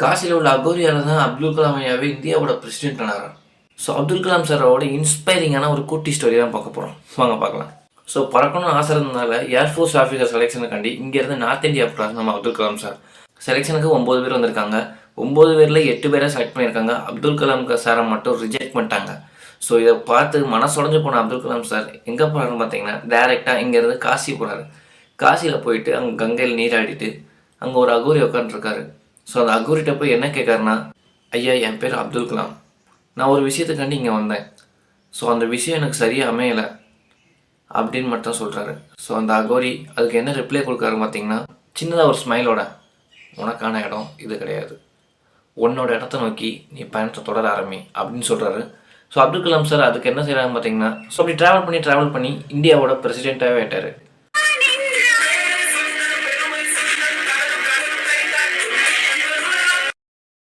காசியில் உள்ள அகோரியால் தான் அப்துல் கலாம் ஐயாவே இந்தியாவோட பிரசிடென்ட் ஆனார். ஸோ அப்துல் கலாம் சாரோட இன்ஸ்பைரிங்கான ஒரு குட்டி ஸ்டோரி தான் பார்க்க போகிறோம். வாங்க பார்க்கலாம். ஸோ பறக்கணும்னு ஆசை இருந்ததுனால ஏர்ஃபோர்ஸ் ஆஃபீஸர் செலெக்ஷனுக்காண்டி இங்கேருந்து நார்த் இந்தியா போகிறார் நம்ம அப்துல் கலாம் சார். செலெக்ஷனுக்கு 9 பேர் வந்திருக்காங்க. 9 பேரில் 8 பேரை செலக்ட் பண்ணியிருக்காங்க. அப்துல் கலாம் சாரை மட்டும் ரிஜெக்ட் பண்ணிட்டாங்க. ஸோ இதை பார்த்து மனசுடைஞ்சு போன அப்துல் கலாம் சார் எங்கே போகிறாருன்னு பார்த்தீங்கன்னா டேரெக்டாக இங்கேருந்து காசி போகிறாரு. காசியில் போயிட்டு அங்கே கங்கையில் நீராடிட்டு அங்கே ஒரு அகோரி உட்காந்துருக்காரு. ஸோ அந்த அகோரிட்ட போய் என்ன கேட்காருன்னா, ஐயா என் பேர் அப்துல் கலாம், நான் ஒரு விஷயத்துக்காண்டி இங்கே வந்தேன். ஸோ அந்த விஷயம் எனக்கு சரியாக அமையலை அப்படின்னு மட்டும் சொல்கிறாரு. ஸோ அந்த அகோரி அதுக்கு என்ன ரிப்ளை கொடுக்காரு பார்த்தீங்கன்னா, சின்னதாக ஒரு ஸ்மைலோட, உனக்கான இடம் இது கிடையாது, உன்னோட இடத்த நோக்கி நீ பயணத்தை தொடர ஆரம்பி அப்படின்னு சொல்கிறாரு. ஸோ அப்துல் கலாம் சார் அதுக்கு என்ன செய்கிறாங்க பார்த்தீங்கன்னா, ஸோ அப்படி ட்ராவல் பண்ணி இந்தியாவோட பிரசிடெண்ட்டாகவே ஆயிட்டார்.